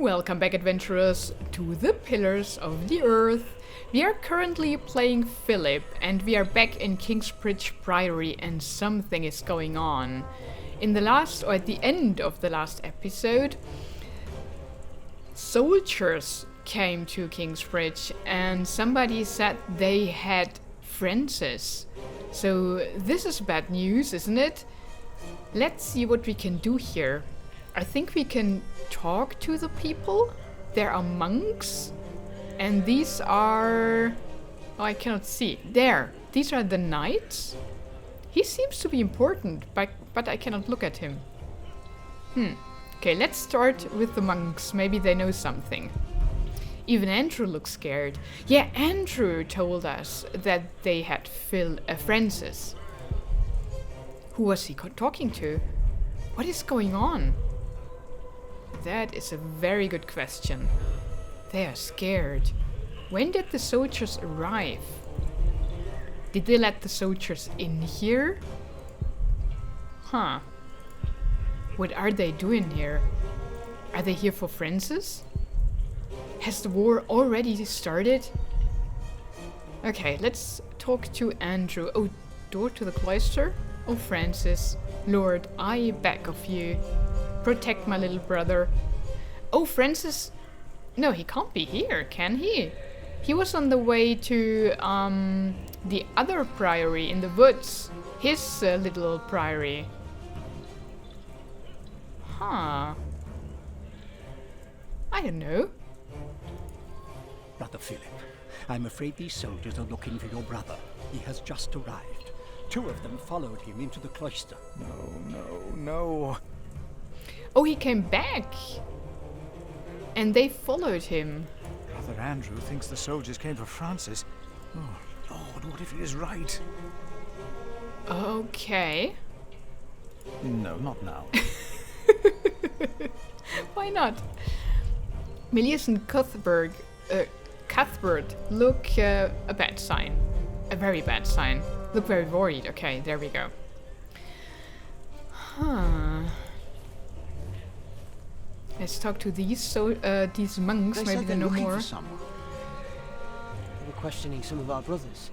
Welcome back, adventurers, to the Pillars of the Earth. We are currently playing Philip, and we are back in Kingsbridge Priory, and something is going on. In the last, or at the end of the last episode, soldiers came to Kingsbridge, and somebody said they had Francis. So this is bad news, isn't it? Let's see what we can do here. I think we can talk to the people. There are monks. And these are... Oh, I cannot see. There. These are the knights. He seems to be important, but I cannot look at him. Okay, let's start with the monks. Maybe they know something. Even Andrew looks scared. Yeah, Andrew told us that they had Francis. Who was he talking to? What is going on? That is a very good question. They are scared. When did the soldiers arrive? Did they let the soldiers in here? Huh. What are they doing here? Are they here for Francis? Has the war already started? Okay, let's talk to Andrew. Oh, door to the cloister? Oh, Francis. Lord, I beg of you. Protect my little brother. Oh, Francis. No, he can't be here, can he? He was on the way to the other priory in the woods. His little priory. Huh. I don't know. Brother Philip, I'm afraid these soldiers are looking for your brother. He has just arrived. 2 of them followed him into the cloister. No. Oh, he came back. And they followed him. Brother Andrew thinks the soldiers came for Francis. Oh, Lord, what if he is right? Okay. No, not now. Why not? Milius and Cuthbert look a bad sign. A very bad sign. Look very worried. Okay, there we go. Huh. Let's talk to these monks. Maybe they know more. They were questioning some of our brothers.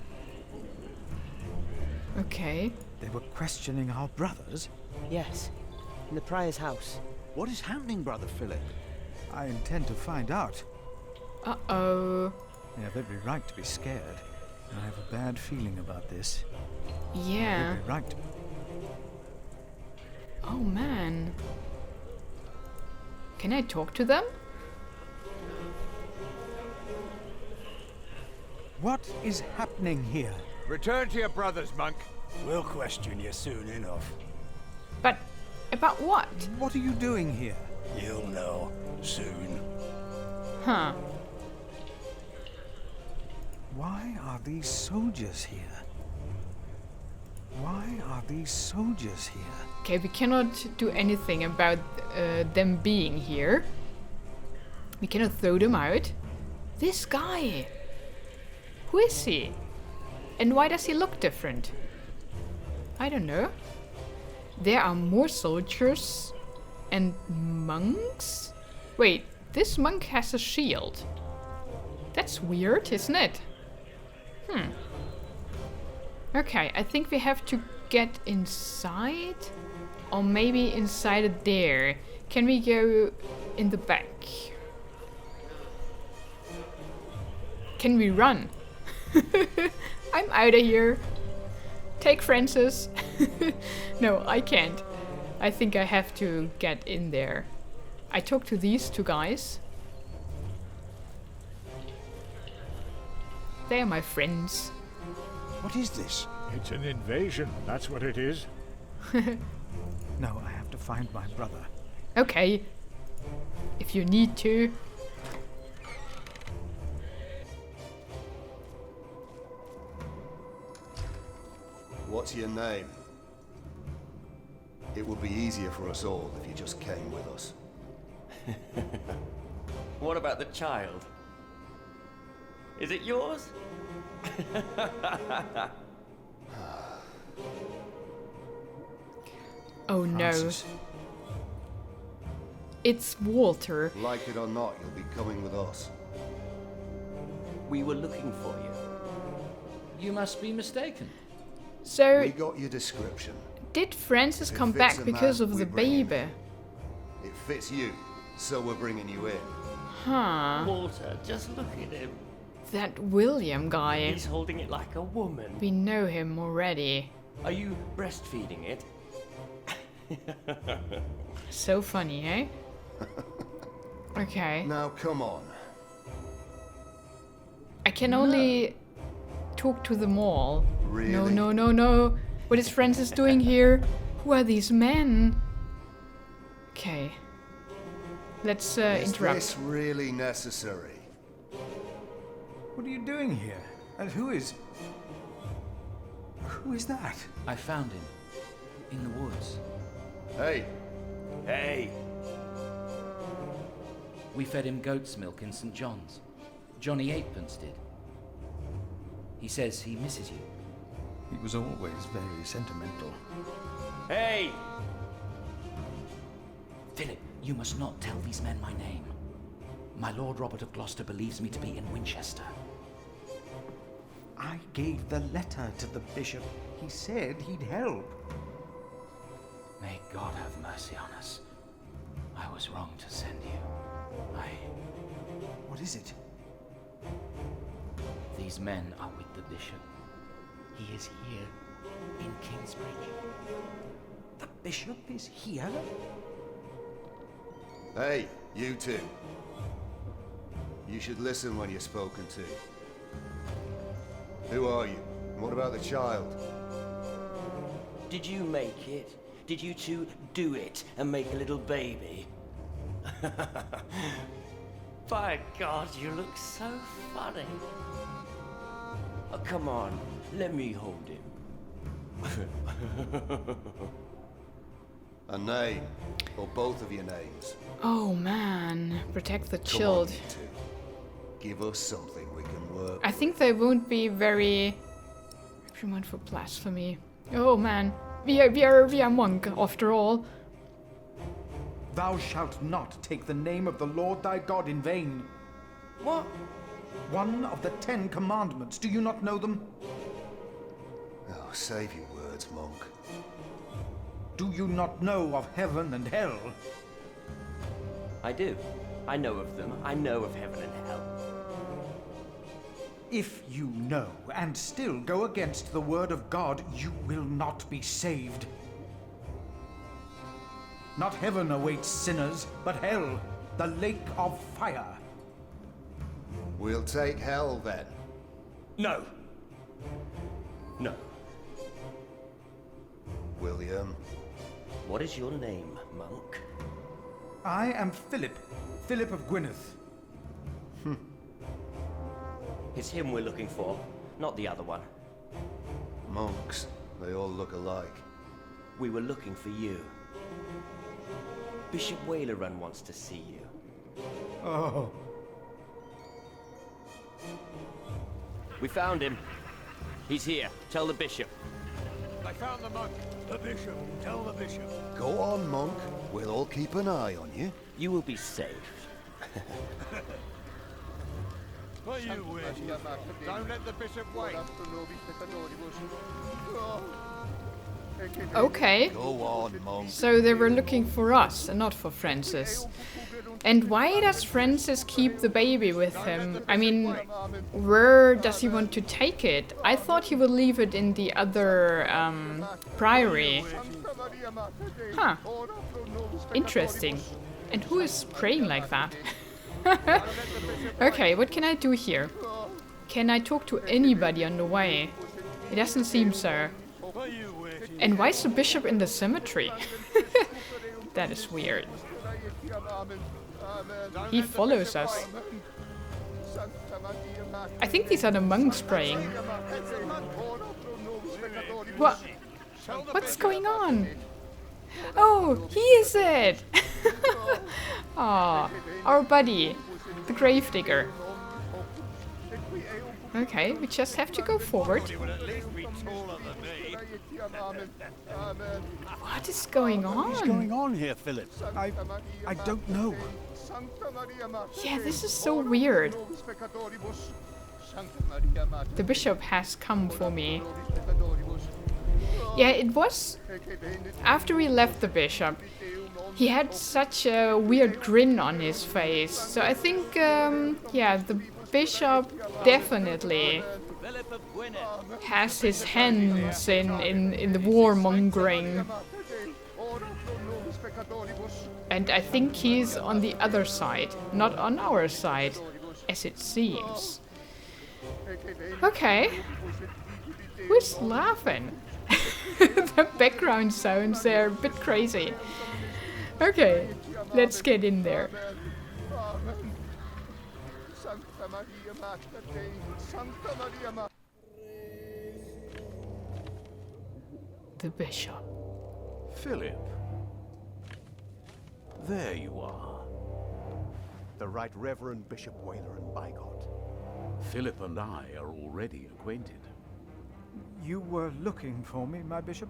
Okay. They were questioning our brothers? Yes, in the prior's house. What is happening, Brother Philip? I intend to find out. Uh-oh. They have every right to be scared. I have a bad feeling about this. Yeah. Every right. Oh, man. Can I talk to them? What is happening here? Return to your brothers, monk. We'll question you soon enough. But about what? What are you doing here? You'll know soon. Huh. Why are these soldiers here? Why are these soldiers here? Okay, we cannot do anything about them being here. We cannot throw them out. This guy! Who is he? And why does he look different? I don't know. There are more soldiers and monks? Wait, this monk has a shield. That's weird, isn't it? Okay, I think we have to get inside. Or maybe inside there. Can we go in the back? Can we run? I'm out of here. Take Francis. No, I can't. I think I have to get in there. I talked to these 2 guys. They are my friends. What is this? It's an invasion, that's what it is. No, I have to find my brother. Okay. If you need to. What's your name? It would be easier for us all if you just came with us. What about the child? Is it yours? Oh no. Francis. It's Walter. Like it or not, you'll be coming with us. We were looking for you. You must be mistaken. So, We got your description. did Francis If it come fits back a because man, of we the bring him baby? in. It fits you, so we're bringing you in. Huh. Walter, just look at him. That William guy. He's holding it like a woman. We know him already. Are you breastfeeding it? So funny, eh? Okay. Now come on. I can only talk to them all. Really? No, no, no, no. What is Francis doing here? Who are these men? Okay. Let's Is interrupt. this really necessary? What are you doing here? And who is... Who is that? I found him. In the woods. Hey, Hey! We fed him goat's milk in St. John's. Johnny Eightpence did. He says he misses you. He was always very sentimental. Hey! Philip, you must not tell these men my name. My Lord Robert of Gloucester believes me to be in Winchester. I gave the letter to the bishop. He said he'd help. May God have mercy on us. I was wrong to send you. What is it? These men are with the bishop. He is here in Kingsbridge. The bishop is here? hey, you two. You should listen when you're spoken to. Who are you? And what about the child? Did you make it? Did you two do it and make a little baby? By God, you look so funny. Oh, come on, let me hold him. A name, or both of your names. Oh man, protect the Come child. on, you two. Give us something we can work. I think they won't be very reprimand for blasphemy. Oh man, we are monk after all. Thou shalt not take the name of the Lord thy God in vain. What? One of the 10 commandments. Do you not know them? Oh, save your words, monk. Do you not know of heaven and hell? I do. I know of them. I know of heaven and hell. If you know and still go against the word of God, you will not be saved. Not heaven awaits sinners, but hell, the lake of fire. We'll take hell then. No. No. William. What is your name, monk? I am Philip, Philip of Gwynedd. It's him we're looking for, not the other one. Monks, they all look alike. We were looking for you. Bishop Wailerun wants to see you. Oh. We found him. He's here. Tell the bishop. I found the monk. The bishop. Tell the bishop. Go on, monk. We'll all keep an eye on you. You will be saved. What are you waiting for? Don't let the bishop wait. Okay, Go on, monk. so they were looking for us and not for Francis. And why does Francis keep the baby with him? I mean, where does he want to take it? I thought he would leave it in the other priory. Huh. Interesting. And who is praying like that? Okay, what can I do here? Can I talk to anybody on the way? It doesn't seem so. And why is the bishop in the cemetery? That is weird. He follows us. I think these are the monks praying. What? What's going on? Oh, he is it! Aw, our buddy, the gravedigger. Okay, we just have to go forward. What is going on? What's going on here, Philip? I don't know. Yeah, this is so weird. The bishop has come for me. Yeah, it was after we left the bishop. He had such a weird grin on his face. So I think, yeah, the bishop definitely has his hands in the warmongering. And I think he's on the other side, not on our side, as it seems. Okay. Who's laughing? The background sounds, they're a bit crazy. Okay, let's get in there. The bishop. Philip. There you are. The Right Reverend Bishop Whaler and Bygott. Philip and I are already acquainted. You were looking for me, my bishop?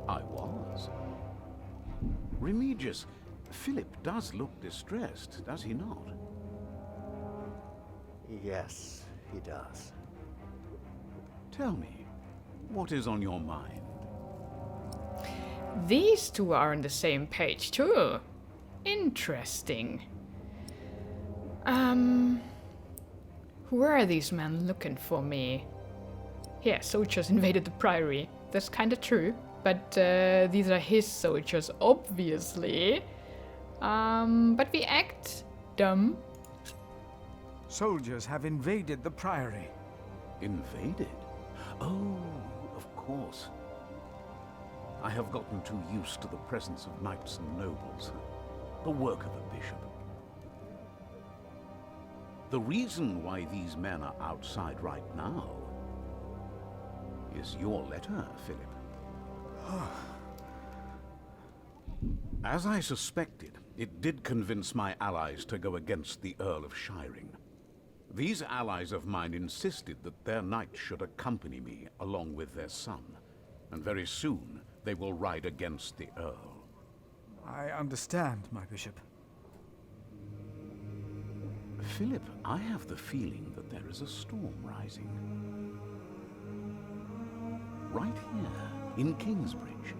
I was. Remigius, Philip does look distressed, does he not? Yes, he does. Tell me, what is on your mind? These two are on the same page too. Interesting. Who are these men looking for me? Yeah, soldiers invaded the priory. That's kinda true. But these are his soldiers, obviously. But we act dumb. Soldiers have invaded the priory. Invaded? Oh, of course. I have gotten too used to the presence of knights and nobles. The work of a bishop. The reason why these men are outside right now is your letter, Philip. As I suspected, it did convince my allies to go against the Earl of Shiring. These allies of mine insisted that their knight should accompany me along with their son, and very soon they will ride against the Earl. I understand, my bishop. Philip, I have the feeling that there is a storm rising. Right here, in Kingsbridge.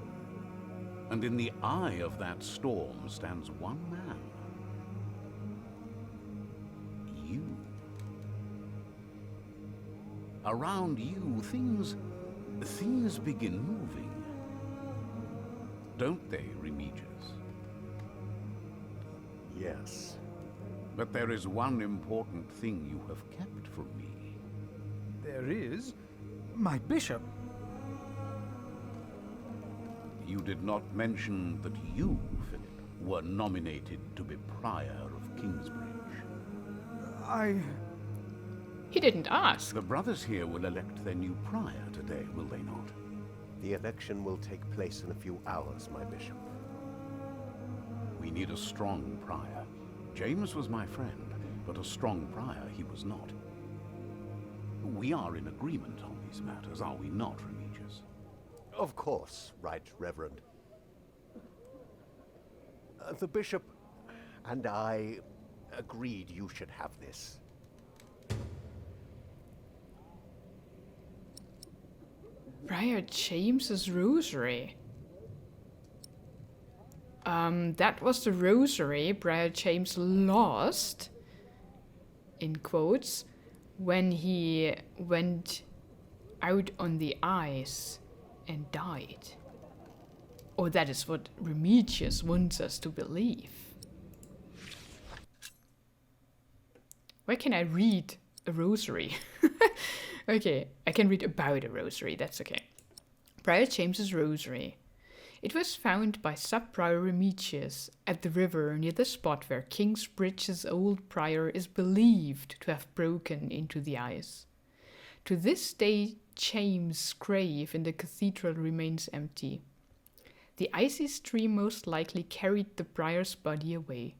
And in the eye of that storm stands one man. You. Around you, things begin moving. Don't they, Remigius? Yes. But there is one important thing you have kept from me. There is? My bishop? You did not mention that you, Philip, were nominated to be Prior of Kingsbridge. He didn't ask. The brothers here will elect their new Prior today, will they not? The election will take place in a few hours, my bishop. We need a strong Prior. James was my friend, but a strong Prior he was not. We are in agreement on these matters, are we not, Remigius? Of course, Right Reverend. The bishop and I agreed you should have this. Friar James's rosary. That was the rosary Friar James lost, in quotes, when he went out on the ice and died. Or that is what Remigius wants us to believe. Where can I read a rosary? Okay, I can read about a rosary, that's okay. Friar James's rosary. It was found by Sub-Prior Remigius at the river near the spot where Kingsbridge's old prior is believed to have broken into the ice. To this day, James' grave in the cathedral remains empty. The icy stream most likely carried the prior's body away.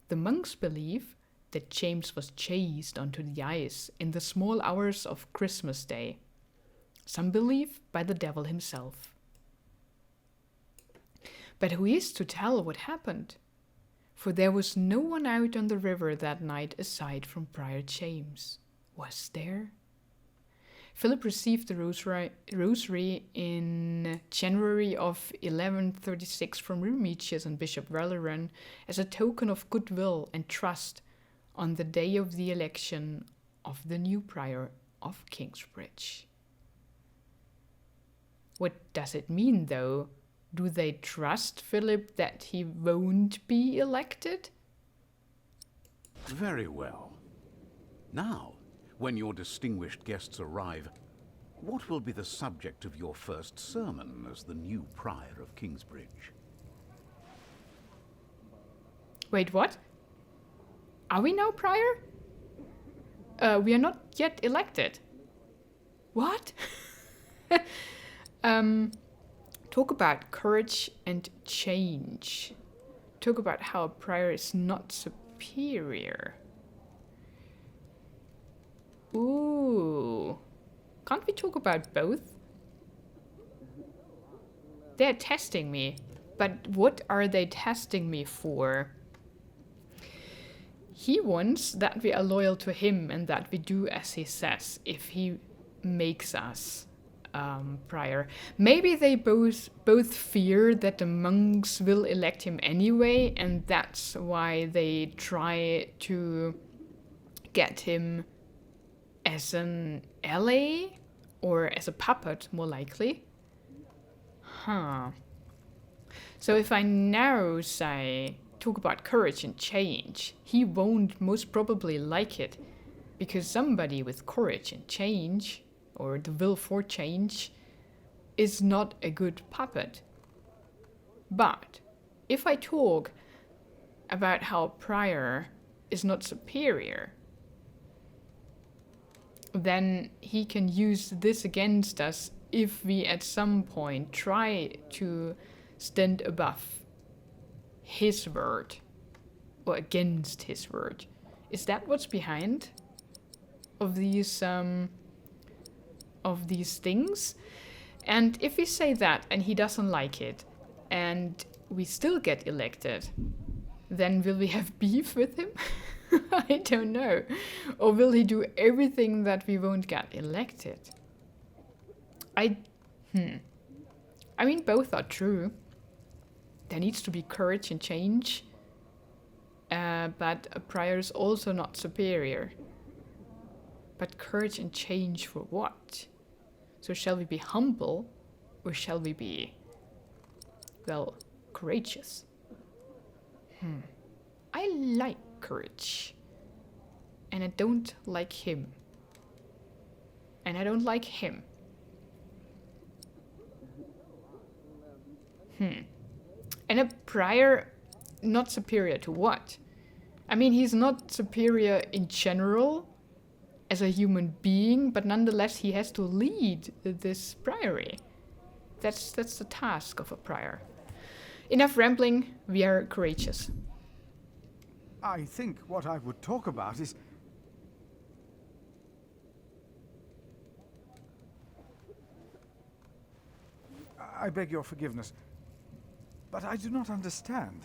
The monks believe that James was chased onto the ice in the small hours of Christmas Day. Some believe by the devil himself. But who is to tell what happened? For there was no one out on the river that night aside from Prior James. Was there? Philip received the rosary in January of 1136 from Remigius and Bishop Valerian as a token of goodwill and trust on the day of the election of the new prior of Kingsbridge. What does it mean, though? Do they trust Philip that he won't be elected? Very well. Now, when your distinguished guests arrive, what will be the subject of your first sermon as the new prior of Kingsbridge? Wait, what? Are we now prior? We are not yet elected. What? Talk about courage and change. Talk about how a prior is not superior. Ooh. Can't we talk about both? They're testing me. But what are they testing me for? He wants that we are loyal to him and that we do as he says if he makes us prior. Maybe they both fear that the monks will elect him anyway, and that's why they try to get him as an ally or as a puppet, more likely. Huh. So if I now say talk about courage and change, he won't most probably like it, because somebody with courage and change, or the will for change, is not a good puppet. But if I talk about how prior is not superior, then he can use this against us if we at some point try to stand above his word or against his word. Is that what's behind of these things? And if we say that and he doesn't like it and we still get elected, then will we have beef with him? I don't know. Or will he do everything that we won't get elected? I mean, both are true. There needs to be courage and change, but a prior is also not superior. But courage and change for what? So shall we be humble, or shall we be, well, courageous? I like courage. And I don't like him. And I don't like him. And a prior not superior to what? I mean, he's not superior in general as a human being, but nonetheless he has to lead this priory. That's the task of a prior. Enough rambling, we are courageous. I think what I would talk about is... I beg your forgiveness, but I do not understand.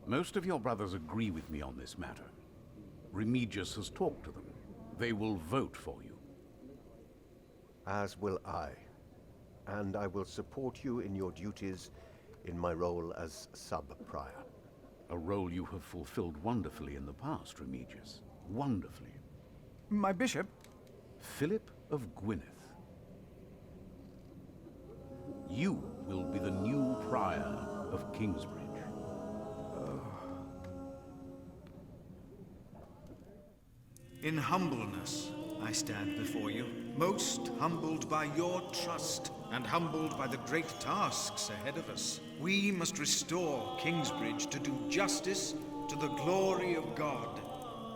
Most of your brothers agree with me on this matter. Remigius has talked to them. They will vote for you. As will I. And I will support you in your duties in my role as sub-prior. A role you have fulfilled wonderfully in the past, Remigius. Wonderfully. My bishop? Philip of Gwynedd. You will be the new prior of Kingsbridge. In humbleness, I stand before you, most humbled by your trust and humbled by the great tasks ahead of us. We must restore Kingsbridge to do justice to the glory of God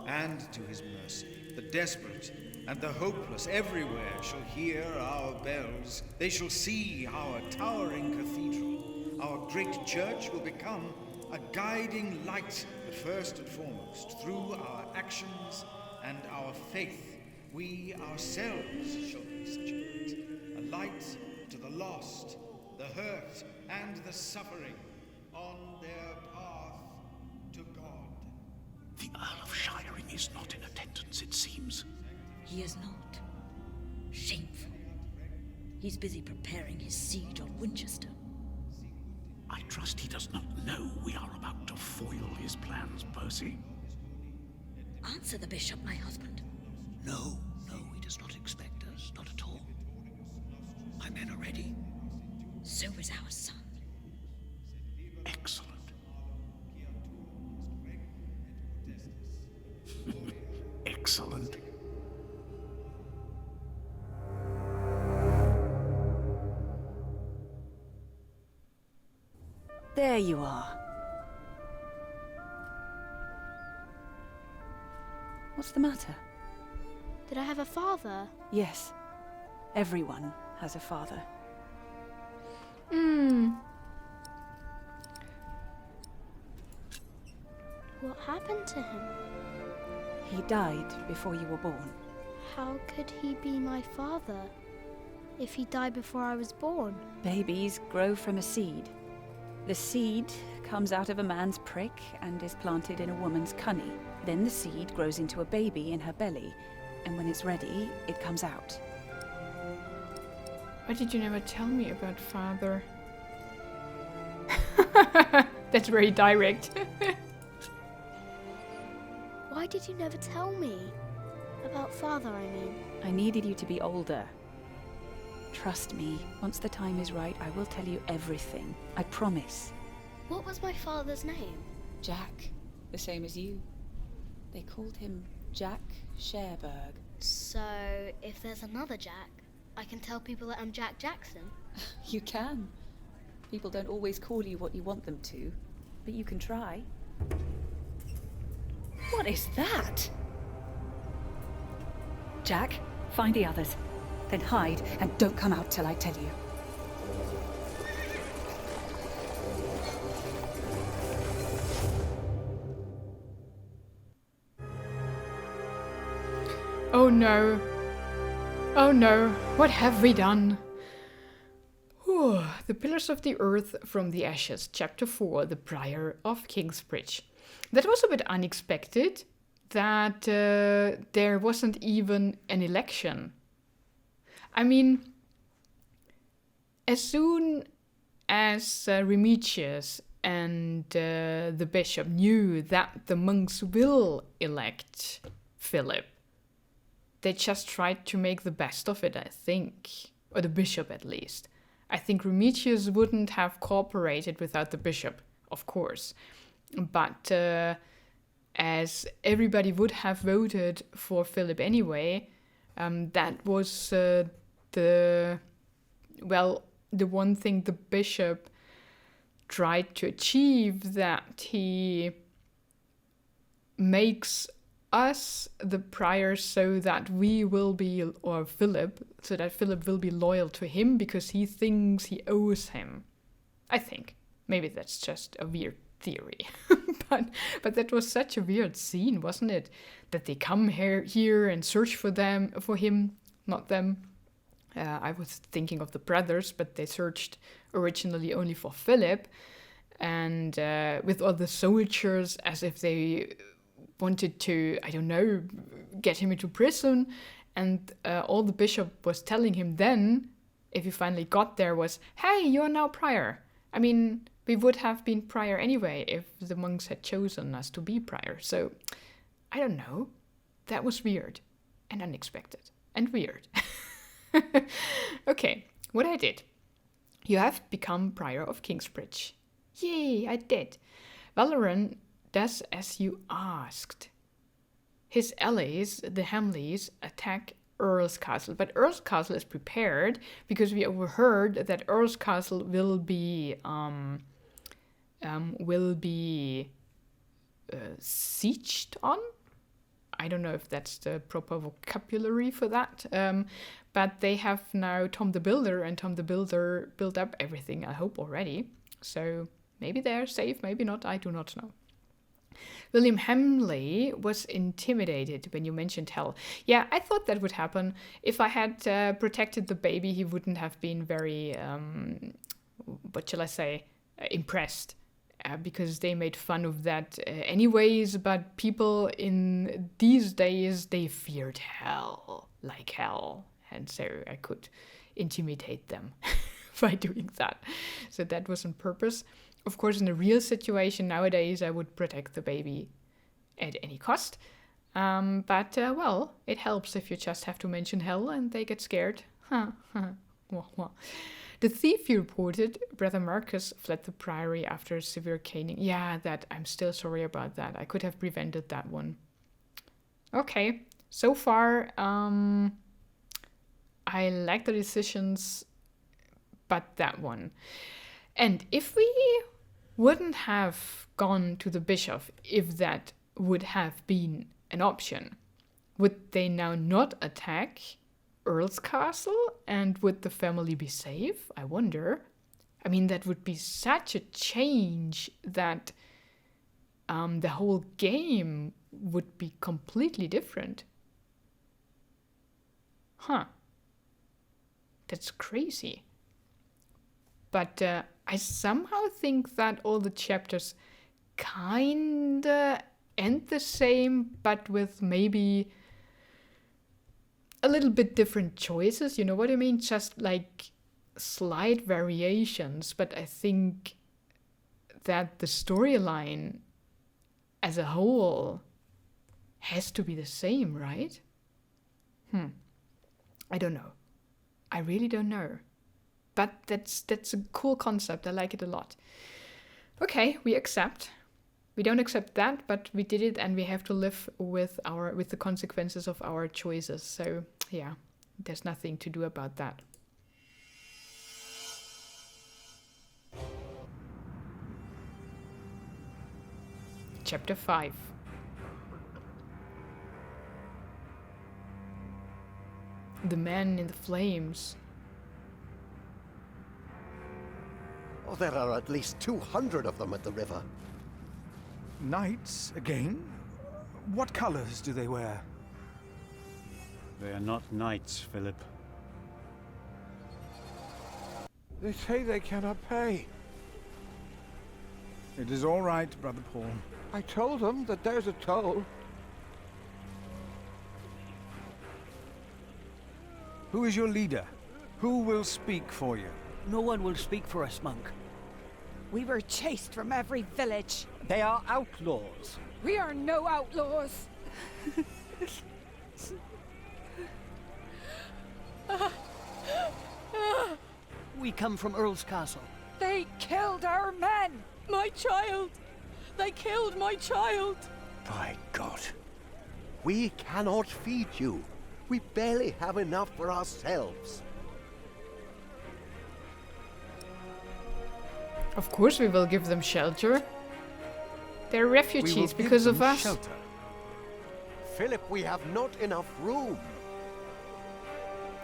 and to his mercy. The desperate and the hopeless everywhere shall hear our bells. They shall see our towering cathedral. Our great church will become a guiding light, but first and foremost, through our actions and our faith, we ourselves shall be such a light. A light to the lost, the hurt, and the suffering on their path to God. The Earl of Shiring is not in attendance, it seems. He is not. Shameful. He's busy preparing his siege on Winchester. I trust he does not know we are about to foil his plans, Percy. Answer the bishop, my husband. No, he does not expect us, not at all. My men are ready. So is our son. Excellent. Excellent. There you are. What's the matter? Did I have a father? Yes. Everyone has a father. What happened to him? He died before you were born. How could he be my father if he died before I was born? Babies grow from a seed. The seed comes out of a man's prick and is planted in a woman's cunny. Then the seed grows into a baby in her belly, and when it's ready, it comes out. Why did you never tell me about father? That's very direct. Why did you never tell me? About father, I mean. I needed you to be older. Trust me, once the time is right, I will tell you everything. I promise. What was my father's name? Jack, the same as you. They called him Jack Sherberg. So, if there's another Jack, I can tell people that I'm Jack Jackson? You can. People don't always call you what you want them to, but you can try. What is that? Jack, find the others. Then hide and don't come out till I tell you. Oh no. Oh no, what have we done? Whew. The Pillars of the Earth from the Ashes, Chapter 4, The Prior of Kingsbridge. That was a bit unexpected, that there wasn't even an election. I mean, as soon as Remigius and the bishop knew that the monks will elect Philip, they just tried to make the best of it, I think. Or the bishop, at least. I think Remigius wouldn't have cooperated without the bishop, of course. But as everybody would have voted for Philip anyway, that was the one thing the bishop tried to achieve, that he makes us the priors so that we will be, or Philip, so that Philip will be loyal to him because he thinks he owes him. I think. Maybe that's just a weird theory. but that was such a weird scene, wasn't it? That they come here and search for him, not them. I was thinking of the brothers, but they searched originally only for Philip, and with all the soldiers, as if they wanted to, I don't know, get him into prison. And all the bishop was telling him then, if he finally got there, was, hey, you're now prior. I mean, we would have been prior anyway if the monks had chosen us to be prior. So, I don't know. That was weird and unexpected and weird. Okay, what I did. You have become prior of Kingsbridge. Yay, I did. Valoran does as you asked. His allies, the Hamleys, attack Earl's Castle, but Earl's Castle is prepared because we overheard that Earl's Castle will be sieged on. I don't know if that's the proper vocabulary for that, but they have now Tom the Builder, and Tom the Builder built up everything, I hope, already. So Maybe they're safe, maybe not, I do not know. William Hamley was intimidated when you mentioned hell. Yeah, I thought that would happen. If I had protected the baby, he wouldn't have been very, what shall I say, impressed. Because they made fun of that anyways, but people in these days, they feared hell, like hell. And so I could intimidate them by doing that. So that was on purpose. Of course, in a real situation nowadays, I would protect the baby at any cost. But it helps if you just have to mention hell and they get scared. The thief you reported, Brother Marcus, fled the priory after a severe caning. Yeah, I'm still sorry about that. I could have prevented that one. Okay, so far, I like the decisions, but that one. And if we wouldn't have gone to the bishop, if that would have been an option, would they now not attack Earl's castle, and would the family be safe? I wonder. I mean, that would be such a change that the whole game would be completely different. That's crazy. But I somehow think that all the chapters kinda end the same, but with maybe a little bit different choices, you know what I mean? Just like slight variations, but I think that the storyline as a whole has to be the same, right? I don't know. I really don't know. But that's a cool concept. I like it a lot. Okay, we accept. We don't accept that, but we did it, and we have to live with the consequences of our choices. So yeah, there's nothing to do about that. Chapter 5. The man in the flames. Oh, there are at least 200 of them at the river. Knights again? What colors do they wear? They are not knights, Philip. They say they cannot pay. It is all right, Brother Paul. I told them that there's a toll. Who is your leader? Who will speak for you? No one will speak for us, monk. We were chased from every village. They are outlaws. We are no outlaws. We come from Earl's castle. They killed our men. My child. They killed my child. By God. We cannot feed you. We barely have enough for ourselves. Of course we will give them shelter. They're refugees because of us. Shelter. Philip, we have not enough room.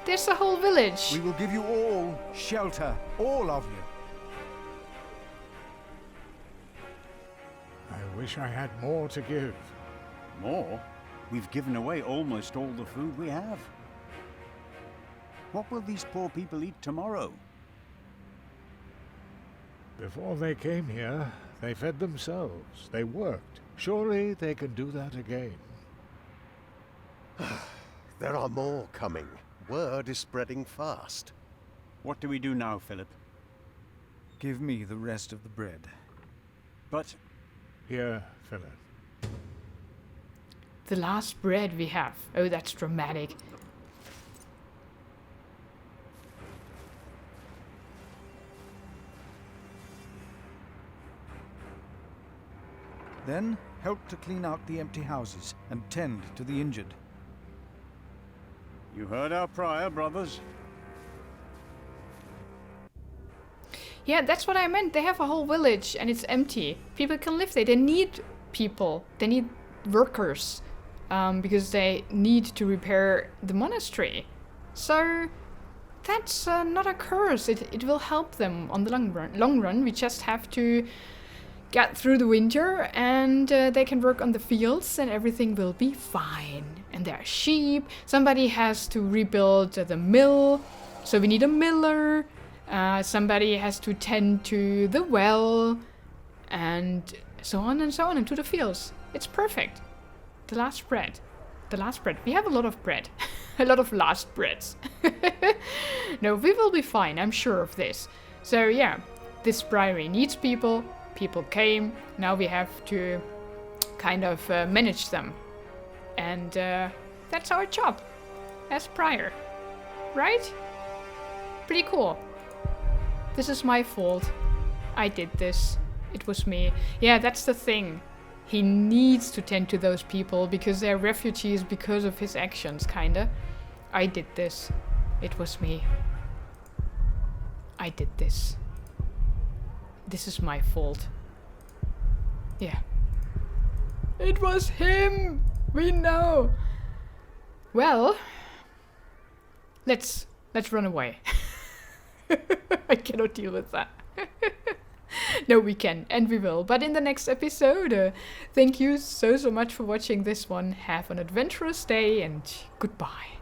There's a whole village. We will give you all shelter, all of you. I wish I had more to give. More? We've given away almost all the food we have. What will these poor people eat tomorrow? Before they came here, they fed themselves. They worked. Surely they can do that again. There are more coming. Word is spreading fast. What do we do now, Philip? Give me the rest of the bread. But... Here, Philip. The last bread we have. Oh, that's dramatic. Then help to clean out the empty houses and tend to the injured. You heard our prior, brothers. Yeah, that's what I meant. They have a whole village and it's empty. People can live there. They need people. They need workers. Because they need to repair the monastery. So that's not a curse. It will help them on the long run. We just have to get through the winter, and they can work on the fields, and everything will be fine. And there are sheep. Somebody has to rebuild the mill, so we need a miller. Somebody has to tend to the well, and so on into the fields. It's perfect. The last bread. We have a lot of bread. A lot of last breads. No, we will be fine. I'm sure of this. So yeah, this priory needs people. People came. Now we have to kind of manage them. And that's our job as prior. Right? Pretty cool. This is my fault. I did this. It was me. Yeah, that's the thing. He needs to tend to those people because they're refugees because of his actions, kinda. I did this. It was me. I did this. This is my fault. Yeah. It was him! We know! Well, let's run away. I cannot deal with that. No, we can, and we will. But in the next episode, thank you so much for watching this one. Have an adventurous day, and goodbye.